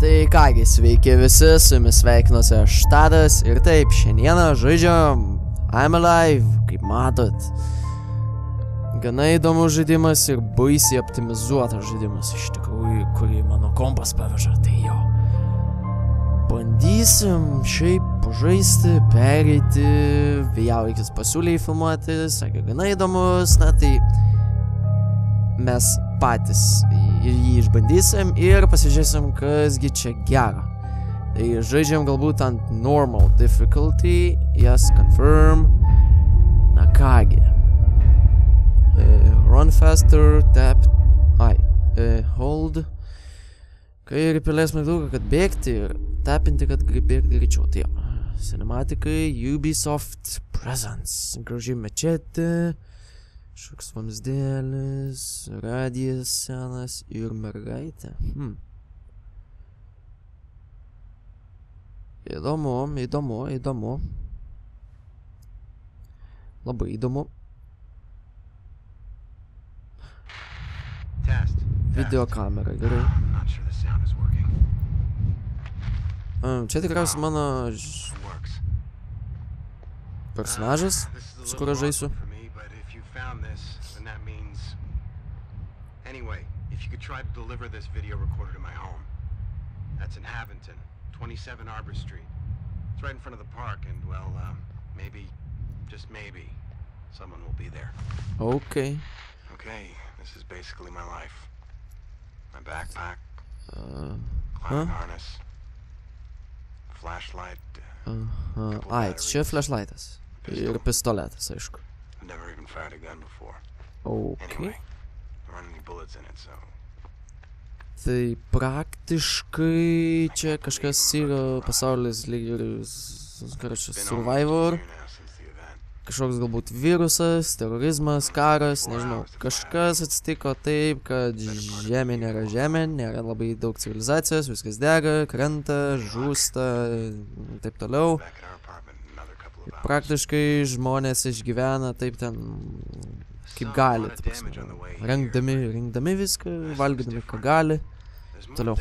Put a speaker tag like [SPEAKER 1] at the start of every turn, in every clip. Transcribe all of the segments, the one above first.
[SPEAKER 1] Tai kągi, sveiki visi, su jumis sveikinuosi aš Tadas ir taip, šiandieną žaidžiam I'm Alive, kaip matot. Gana įdomus žaidimas ir baisiai optimizuotas žaidimas, iš tikrųjų, kurį mano kompas paveža, tai jo. Bandysim šiaip pažaisti, pereiti, Vėjaukis pasiūlė filmuoti, sakė gana įdomus, na tai mes patys jį išbandysim ir pasižiūrėsim, kasgi čia gero. Tai žaidžiam galbūt ant normal difficulty, yes, confirm, na kągi. Run faster, tap, hold, kairį pelės mygtuką, kad bėgti ir tapinti, kad bėgti greičiau. Tai jo, cinematikai, Ubisoft Presents, graži mečetė, šoks vamsdėlis, radijas senas ir mergaitė. Įdomu. Labai įdomu. Video kamera, gerai. Čia tikriausiai mano personažas, su kuriuo žaisiu.
[SPEAKER 2] Anyway, if you could try to deliver this video recorder to my home. That's in Haventon, 27 Arbor Street. It's right in front of the park and, well, maybe, just maybe, someone will be there.
[SPEAKER 1] Okay.
[SPEAKER 2] Okay, this is basically my life. My backpack, climbing harness, flashlight,
[SPEAKER 1] čia flashlightas. Ir pistoletas, aišku.
[SPEAKER 2] I've never even fired a gun before.
[SPEAKER 1] Okay.
[SPEAKER 2] Bullets in it, so.
[SPEAKER 1] Tai praktiškai čia kažkas yra pasaulis lyg ir Survivor, kažkoks galbūt virusas, terorizmas, karas, nežinau, kažkas atsitiko taip, kad žemė nėra labai daug civilizacijos, viskas dega, krenta, žūsta, taip toliau. Ir praktiškai žmonės išgyvena taip ten kaip gali, rinkdami viską, valgydami ką gali, toliau.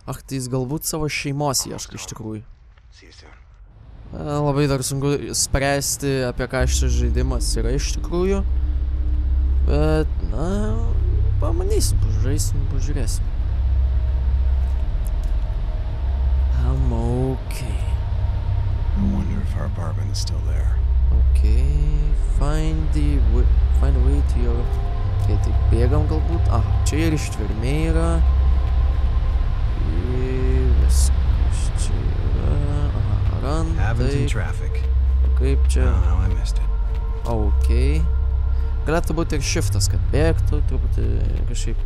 [SPEAKER 1] Ach, tai jis galbūt savo šeimos ieško iš tikrųjų. Labai dar sunku spręsti, apie ką šis žaidimas yra iš tikrųjų, bet, na, pamanysim, pažaisim, pažiūrėsim. I'm okay.
[SPEAKER 2] I wonder if our apartment is still there.
[SPEAKER 1] Okay, find a way to your... Okay, tai bėgam galbūt. Aha, čia ir ištvermė yra. Ir viskas čia yra. Aha, run, taip. Kaip čia? Okay. Galėtų būti ir shiftas, kad bėgtų, truputį kažkaip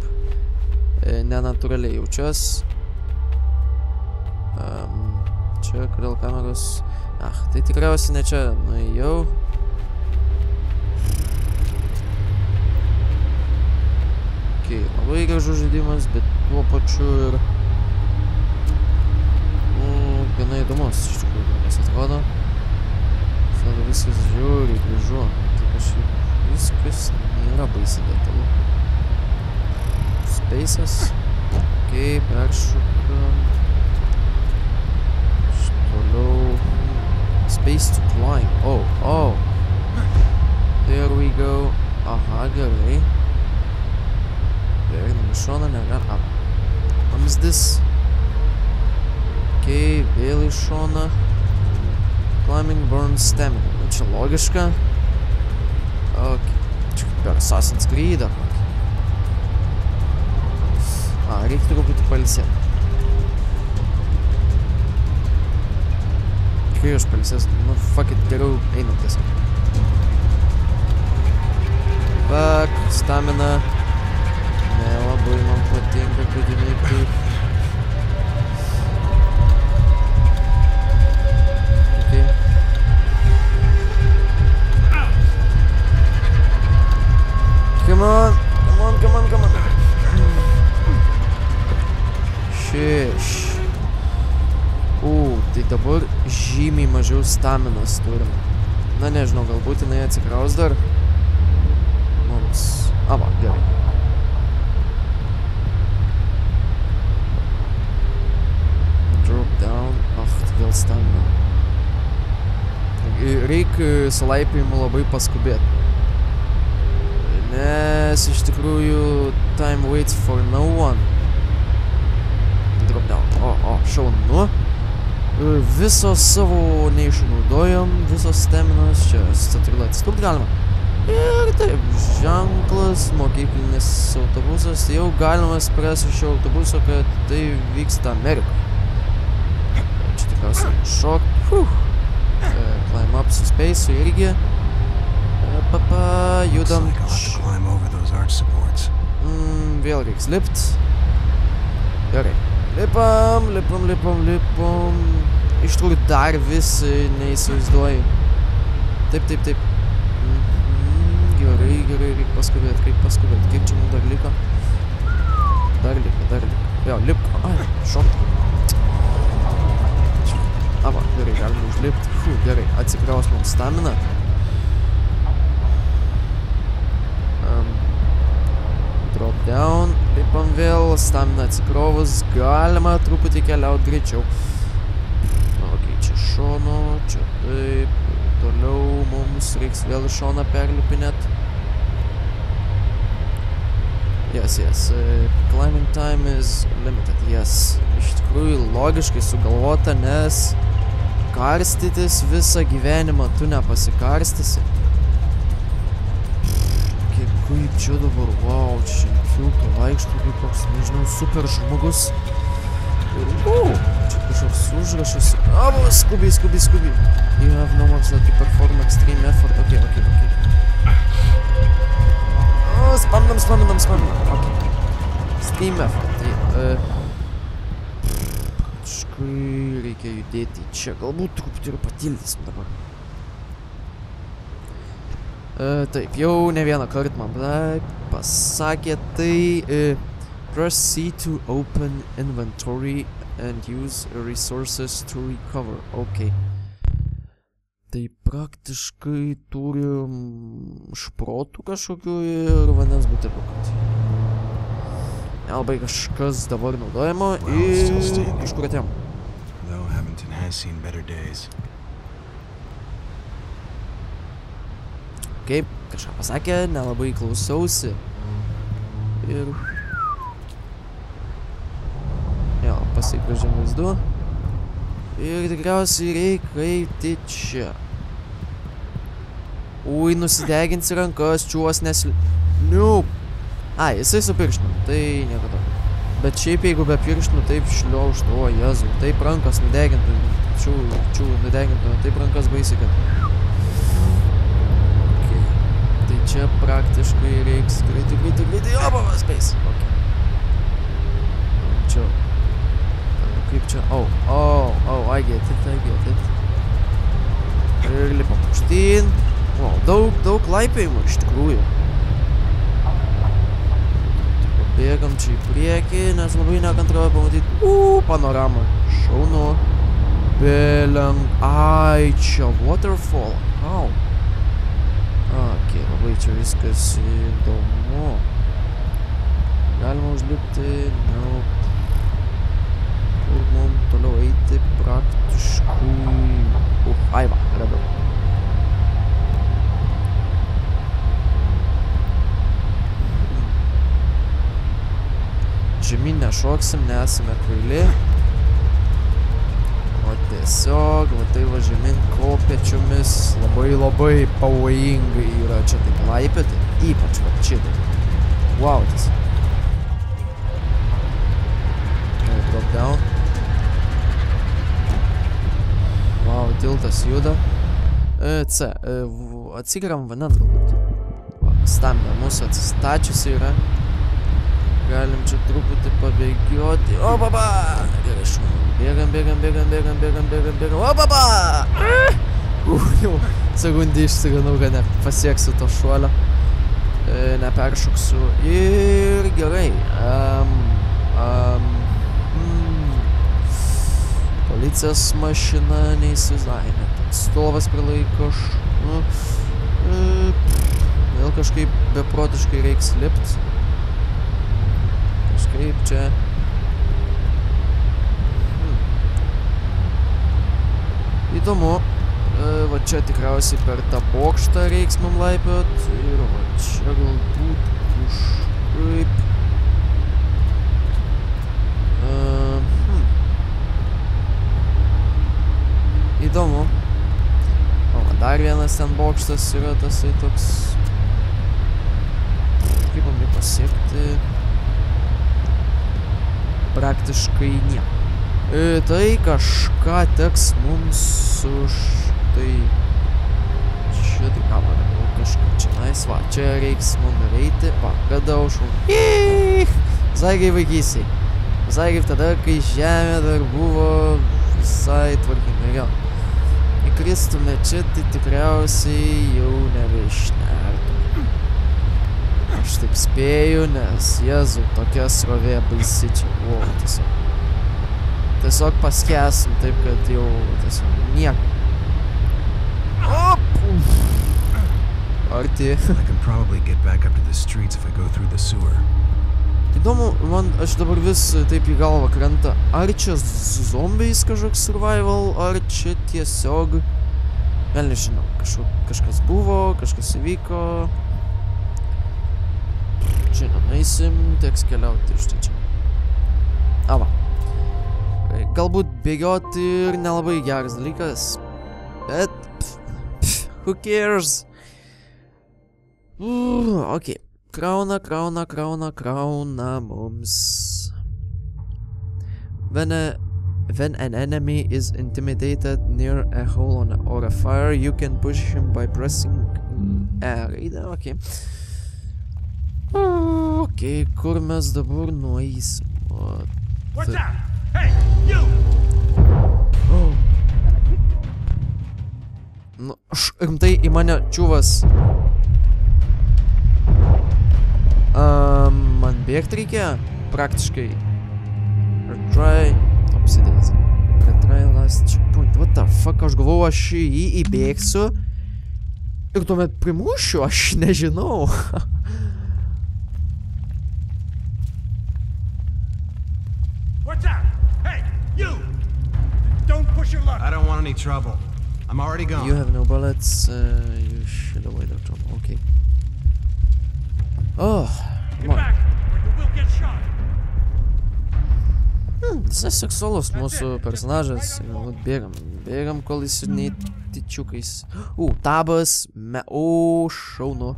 [SPEAKER 1] nenatūraliai jaučias. Čia, kodėl kameros... tai tikriausiai ne čia nuėjau. Okay, labai gražus žaidimas, bet tuo pačiu ir... gana įdomus, iš tikrųjų, kas atrodo. Atrodo viskas žiūri, gražu. Tai kažkaip... Viskas nėra baisiai detalu. Spaces. Ok, peršokam. Toliau. Space to climb. Oh. There we go. Aha, gerai. Bėgnam iš šoną, negal. Vamzdis. Ok, vėl iš šoną. Climbing burns stamina. Čia logiška. Ok, čia per Assassin's Creed ar kokį. Reikia truputį pailsėti. Kai aš pailsėsiu, nu fuck it, geriau einam tiesiog. Fuck, stamina. Nelabai man patinka, kad jinai kaip. Come on. Sheesh. Tai dabar žymiai mažiau staminos turim. Na, nežinau, galbūt jinai atsikraus dar. Mums... va, gerai. Drop down. Vėl stamina. Reikia su laipijimu labai paskubėti. Nes iš tikrųjų time waits for no one. Drop down. Šaunu. Visos savo neišnaudojom, visos staminos, čia statrilą atstupt galima. Ir taip, ženklas, mokyklinis autobusas, jau galima spręsti šio autobuso, kad tai vyksta Amerikoje. Čia tikriausiai šok. Climb up su space'u irgi. Judam. Vėl reiks lipt. Gerai. Lipam. Iš tikrųjų dar vis neįsivaizduoju. Taip. Gerai, reikia paskubėti, Kaip čia mums dar liko? Dar liko. Jo, lip. Šok. Va, gerai, galime užlipti. Gerai, atsikraus mums stamina. Drop down. Lipam vėl, stamina atsikrovus. Galima truputį keliauti greičiau. Ok, čia šono, čia taip. Toliau mums reiks vėl iš šoną perlipinėt. Yes. Climbing time is limited, yes. Iš tikrųjų logiškai sugalvota, nes karstytis visą gyvenimą tu nepasikarstysi. Kaip čia dabar, wow, čia kiltų vaikštų kaip koks, nežinau, super žmogus. Ir, čia kažkoks užrašas. Skubiai. You have no more to perform extreme effort. Okay. Spamdam. Okay. Extreme effort. Tai, kažkai reikia judėti čia. Galbūt truputį ir patildysim dabar. Taip, jau ne vieną kartą man pasakė, tai proceed to open inventory and use resources to recover. Ok. Tai praktiškai turim šprotų kažkokių ir vandens buteliukų. Nelabai kažkas dabar naudojama ir kažkur atėjom. Kaip kažką pasakė, nelabai klausiausi. Ir... Jo, pasikvežėm vaizdu. Ir tikriausiai reikia eiti čia. Ui, nusideginsi rankas, čiuos Niup. Jisai su pirštinu, tai nieko to. Bet šiaip jeigu be pirštinu, taip šliaužtų, o Jezu, taip rankas nudegintų, čių nudegintų, taip rankas baisi, kad... Okay. Tai čia praktiškai reiks greitai, space. Okay. Čia... Kaip čia? I get it. Ir lipam aukštyn. Daug laipėjimų iš tikrųjų. Bėgam čia į priekį, nes labai nekantrauju pamatyti. Panoramą. Šaunu. Čia waterfall. Ok, labai čia viskas įdomu. Galima užlipti. Kur mums toliau eiti praktiškai... radau. Žemyn nešoksim, nesame kvaili. O tiesiog, va tai va žemyn kopėčiomis labai pavojingai yra čia taip laipioti. Ypač va čia taip. Wow, tas. Drop down. Wow, tiltas juda. Atsigeriam vandens galbūt. Stamina mūsų atsistačiusi yra. Galim čia truputį pabėgioti. Gerai, šaunu. Bėgam. Jau sekundį išsiganau, kad nepasieksiu to šuolio. Neperšoksiu. Ir gerai. policijos mašina, neįsivaizduoju, stovas prilaiko, vėl kažkaip beprotiškai reiks lipt. Kažkaip čia... Įdomu, va čia tikriausiai per tą bokštą reiks mum laipiot ir va čia galbūt kažkaip... Įdomu. O, dar vienas ten bokštas yra tasai toks... Kaip man jį pasiekti? Praktiškai nieko. Tai kažką teks mums už tai... Čia tai ką man kažkaip čia nais, va, čia reiks mum eiti. Va, radau šau. Visai kaip vaikysiai. Visai kaip tada, kai žemė dar buvo visai tvarkinga. Jo. Įkristume čia, tai tikriausiai jau nebeišnertume. Aš taip spėju, nes Jėzau, tokia srovė baisi čia buvo tiesiog. Tiesiog paskęsim taip, kad jau tiesiog nieko. Op! Arti. Įdomu, man aš dabar vis taip į galvą krenta. Ar čia zombiais kažkoks survival, ar čia tiesiog... Vėl nežinau, kažkas buvo, kažkas įvyko. Čia nenaisim, teks keliauti iš čia. Ava. Galbūt bėgioti ir nelabai geras dalykas, bet who cares? Ok, krauna mums. When an enemy is intimidated near a hole or a fire, you can push him by pressing R. Ok. Ok, kur mes dabar nueisim?
[SPEAKER 3] What's that? Hey, you!
[SPEAKER 1] Nu, rimtai į mane čiūvas. Man bėgti reikia? Praktiškai. Retry. Apsidėsi. Retry last checkpoint. What the fuck? Aš galvoju, aš jį įbėgsiu. Ir tuomet primušiu, aš nežinau.
[SPEAKER 3] What's that? Hey, you! Don't push your luck.
[SPEAKER 2] I don't want any trouble. I'm already gone.
[SPEAKER 1] You have no bullets. You should avoid the trouble. Okay. Oh,
[SPEAKER 3] Get back, or you will get shot.
[SPEAKER 1] Visai seksualus mūsų personažas. Bėgam, kol jis ir neįtyčiukais. Tabas. Šaunu.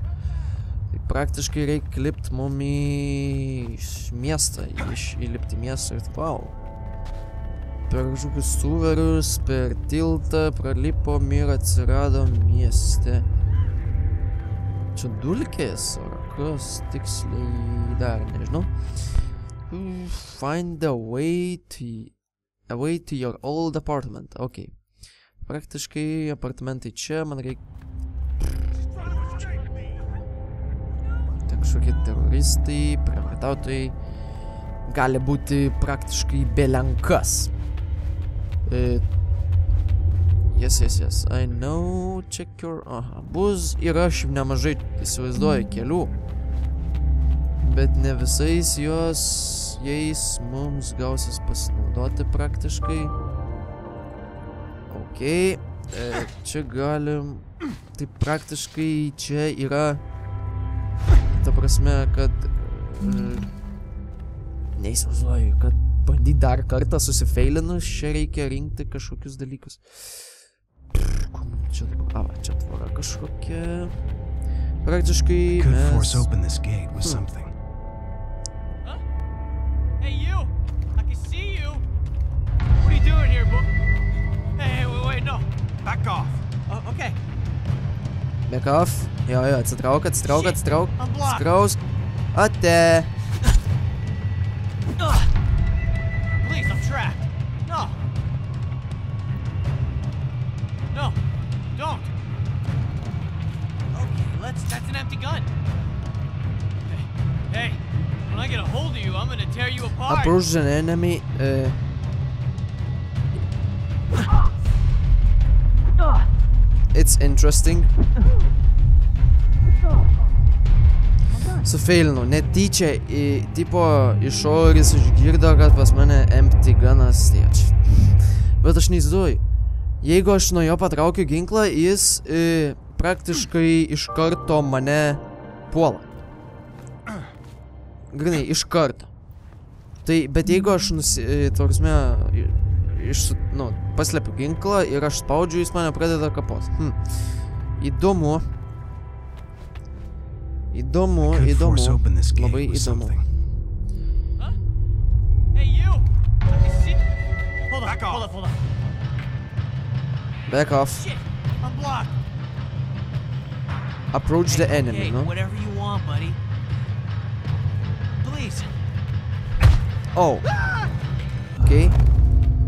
[SPEAKER 1] Tai praktiškai reikia lipti mum į miestą. Įlipti miestą ir wow. Per kažkokius suverus, per tiltą, pralipom ir atsirado mieste. Čia dulkės, ar kas tiksliai dar, nežinau. Find a way to your old apartment. Ok. Praktiškai apartamentai čia, man reikia... Tai kažkokie teroristai, prievartautojai. Gali būti praktiškai belenkas. Yes. I know. Check your... Aha. Bus yra šiaip nemažai, įsivaizduoju, kelių. Bet ne visais jais mums gausis pasinaudoti praktiškai. Ok. Čia galim... Tai praktiškai čia yra... Ta prasme, kad... Neįsivaizduoju, kad bandyt dar kartą susifeilinus, čia reikia rinkti kažkokius dalykus. Čia dabar... Čia tvora kažkokia... Praktiškai mes...
[SPEAKER 4] Hey, you! I can see you! What are you doing here, boy? Hey, wait, no.
[SPEAKER 2] Back off.
[SPEAKER 4] Okay.
[SPEAKER 1] Back off. Jo, atsitrauk. Atsikraus. Ate.
[SPEAKER 4] Please, I'm trapped. No. No, don't. Okay, that's an empty gun. Hey, when I get a hold of you, I'm gonna tear you apart.
[SPEAKER 1] Approach an enemy. it's interesting. Sufeilinau, netyčia tipo išoris išgirdo, kad pas mane empty gunas, tai aš. Bet aš neįsivaizduoju. Jeigu aš nuo jo patraukiu ginklą, jis praktiškai iš karto mane puola. Grinai, iš karto. Tai, bet jeigu aš paslepiu ginklą ir aš spaudžiu, jis mane pradeda kapot. Įdomu. Įdomu. Labai įdomu.
[SPEAKER 4] Hey, you! Hold on.
[SPEAKER 1] Back off.
[SPEAKER 4] Shit, I'm blocked.
[SPEAKER 1] Approach the enemy,
[SPEAKER 4] Hey,
[SPEAKER 1] no?
[SPEAKER 4] whatever you want, buddy. Please.
[SPEAKER 1] Oh. Okay.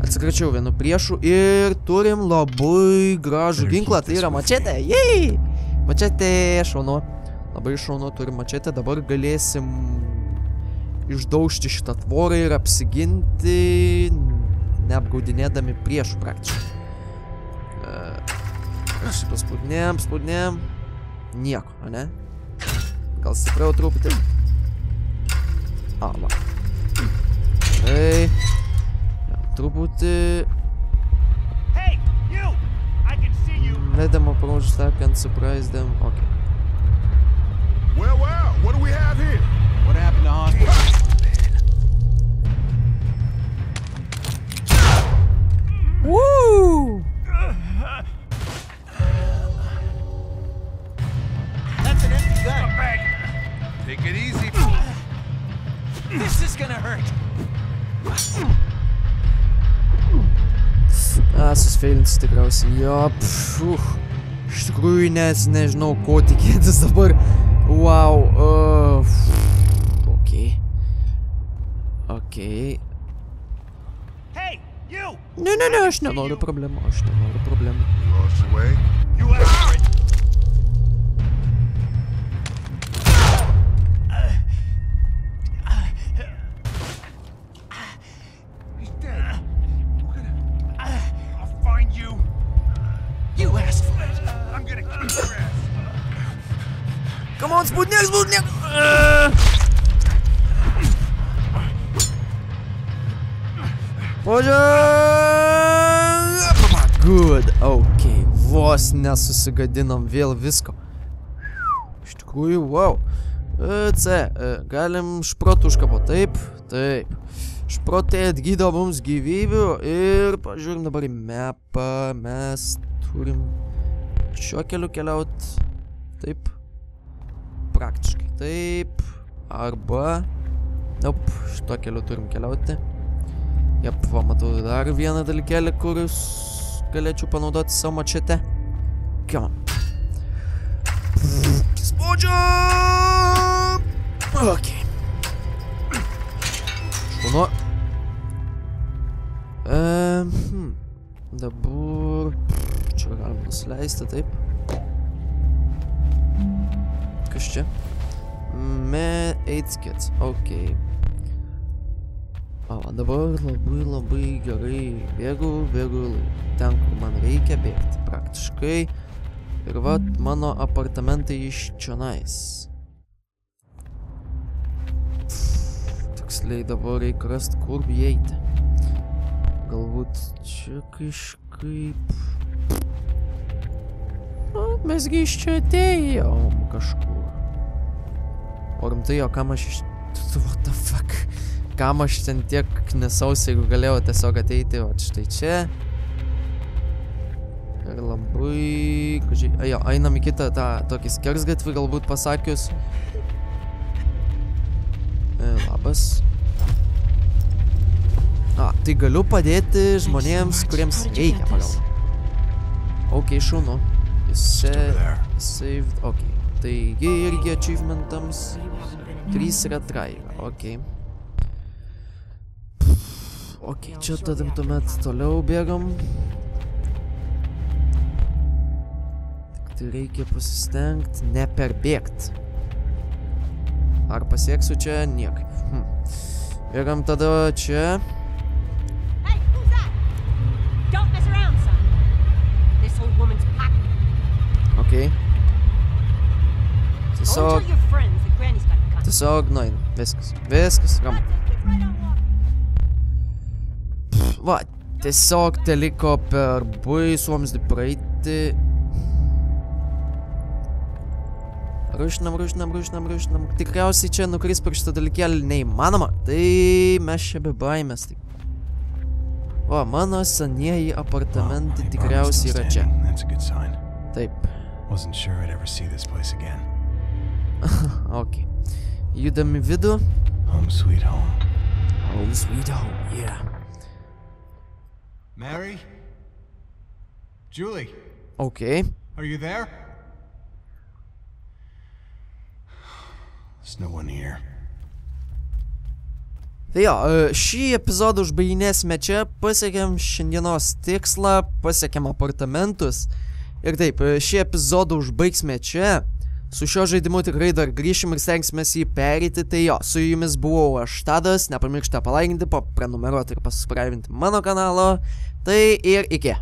[SPEAKER 1] Atsikračiau vienu priešu ir turim labai gražų ginklą, tai yra mačetė. Jei! Mačetė, šaunu. Labai šaunu, turim mačetę, dabar galėsim išdaužti šitą tvorą ir apsiginti, neapgaudinėdami priešų praktiškai. Spaudinėjam. Nieko, ane? Gal stipriau truputį? Va. Tai. Truputį.
[SPEAKER 3] Hey, you! I can see you.
[SPEAKER 1] Let them approach, stack and surprise them. Okay.
[SPEAKER 3] Well, what do we have here?
[SPEAKER 4] What happened to hospital?
[SPEAKER 1] Woo!
[SPEAKER 4] That's an empty gun.
[SPEAKER 3] Come back.
[SPEAKER 5] Take it easy.
[SPEAKER 4] This is gonna hurt.
[SPEAKER 1] Susfeilinsiu tikriausiai. Jo, iš tikrųjų nežinau, ko tikėtis dabar. Wow. Okay.
[SPEAKER 3] Hey, you!
[SPEAKER 1] Ne, aš nenoriu problemų.
[SPEAKER 5] You lost your way?
[SPEAKER 3] You asked for it.
[SPEAKER 5] He's dead.
[SPEAKER 3] I'll find you.
[SPEAKER 4] You asked for it.
[SPEAKER 3] I'm gonna kick your ass.
[SPEAKER 1] Come on, Sputnik! Good, okay. Vos nesusigadinom vėl visko. Iš tikrųjų, wow. Galim šprotų užkapot. Taip. Šprotai atgydo mums gyvybių ir pažiūrim dabar į mapą. Mes turim šiuo keliu keliaut. Taip. Praktiškai taip. Arba šituo keliu turim keliauti. Jep, matau dar vieną dalykėlį, kurius galėčiau panaudoti savo mačetę. Come on. Spaudžiam! Ok. Šaunu. Dabar čia galim nusileisti, taip. Kas čia? AIDS kit, ok. Dabar labai gerai bėgu ten, kur man reikia bėgti praktiškai. Ir vat mano apartamentai iš čionais. Tiksliai dabar reikia rasti, kur įeiti. Galbūt čia kažkaip... Mesgi iš čia atėjom kažkur. O rimtai, o kam aš iš... What the fuck? Kam aš ten tiek knisausi, jeigu galėjau tiesiog ateiti, o štai čia. Ir labai... Jo, einam į kitą tą tokį skersgatvį, galbūt pasakius. Labas. Tai galiu padėti žmonėms, kuriems reikia pagalbą. Ok, šaunu. Jis čia... Saved, ok. Taigi irgi achievementams 3 retry. Ok. Ok, čia tada tuomet toliau bėgam. Tik tai reikia pasistengti neperbėgti. Ar pasieksiu čia? Niekaip. Bėgam tada čia.
[SPEAKER 6] Hey, who's that? Don't mess around, son. This old woman's packing.
[SPEAKER 1] okei. Tiesiog nueinu. Viskas, ramu. Va, tiesiog teliko per baisuomsdį praeiti. Rušinam. Tikriausiai čia nukris per šitą dalykėlį neįmanoma. Tai mes čia be baimės. Va, mano senieji apartamentai tikriausiai yra čia. Taip. Ok. Judam į vidų.
[SPEAKER 2] Home sweet home.
[SPEAKER 1] Home sweet home, yeah.
[SPEAKER 2] Mary? Julie?
[SPEAKER 1] Ok.
[SPEAKER 2] Are you there? There's no one here.
[SPEAKER 1] Tai jo, šį epizodą užbaiginėsime čia, pasiekėm šiandienos tikslą, pasiekėm apartamentus. Ir taip, šį epizodą užbaigsime čia. Su šio žaidimu tikrai dar grįšim ir stengsime jį pereiti. Tai jo, su jumis buvau aš Tadas, nepamirškite palaikinti, prenumeruoti ir pasubscribinti mano kanalo. Tai ir iki.